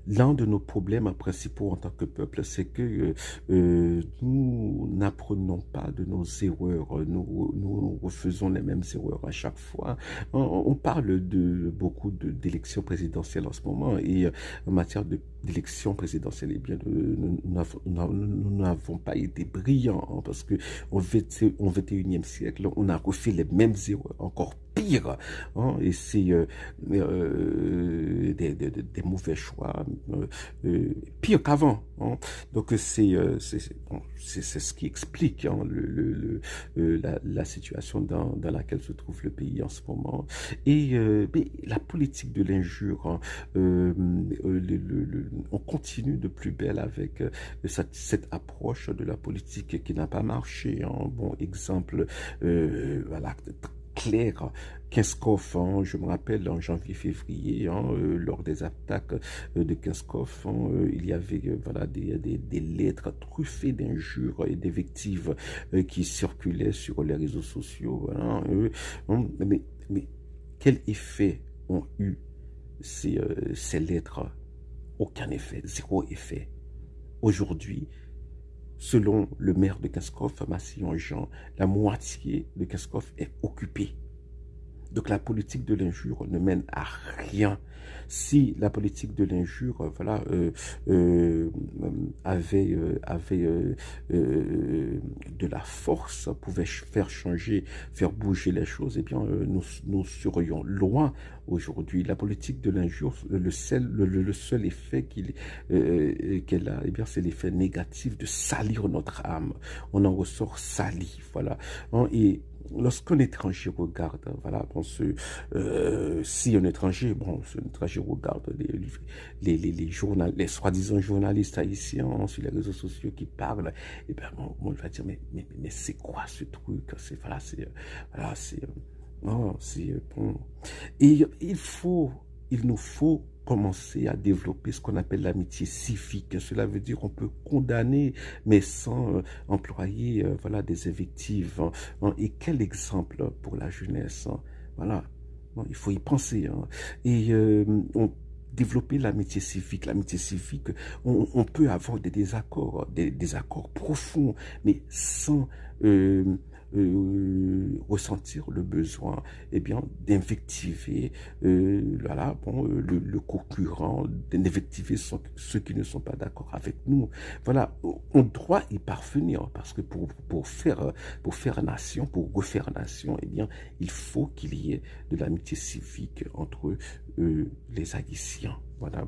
l'un de nos problèmes principaux en tant que peuple, c'est que nous n'apprenons pas de nos erreurs. Nous refaisons les mêmes erreurs à chaque fois. On parle de beaucoup d'élections présidentielles en ce moment et en matière d'élections présidentielles, eh bien, nous n'avons pas été brillants hein, parce que au 21e siècle, on a refait les mêmes erreurs, encore pire. Hein, et c'est des mauvais choix, pire qu'avant. Hein. Donc bon, c'est ce qui explique hein, la situation dans laquelle se trouve le pays en ce moment. Et mais la politique de l'injure, hein, on continue de plus belle avec cette approche de la politique qui n'a pas marché. Hein. Bon exemple, voilà clair, Kinskov, hein, je me rappelle en janvier-février, hein, lors des attaques de Kinskov, hein, il y avait voilà, des lettres truffées d'injures et d'invectives qui circulaient sur les réseaux sociaux. Hein, mais quel effet ont eu ces lettres? Aucun effet, zéro effet. Aujourd'hui, selon le maire de Kinskov, Massillon-Jean, la moitié de Kinskov est occupée. Donc la politique de l'injure ne mène à rien. Si la politique de l'injure, voilà, avait de la force, pouvait faire changer, faire bouger les choses, eh bien, nous serions loin aujourd'hui. La politique de l'injure, le seul effet qu'elle a, eh bien, c'est l'effet négatif de salir notre âme. On en ressort sali, voilà. Et lorsqu'un étranger regarde, voilà, bon, si un étranger regarde les soi-disant journalistes haïtiens sur les réseaux sociaux qui parlent, et ben, il va dire, mais c'est quoi ce truc? C'est, voilà, bon. Et il nous faut commencer à développer ce qu'on appelle l'amitié civique. Cela veut dire qu'on peut condamner, mais sans employer voilà, des invectives. Hein. Et quel exemple pour la jeunesse. Hein. Voilà, bon, il faut y penser. Hein. Et développer l'amitié civique. L'amitié civique, on peut avoir des désaccords, des désaccords profonds, mais sans ressentir le besoin eh bien d'invectiver voilà, bon, le concurrent, d'invectiver ceux qui ne sont pas d'accord avec nous. Voilà, on doit y parvenir parce que pour faire nation, pour refaire nation, eh bien, il faut qu'il y ait de l'amitié civique entre les Haïtiens. Voilà.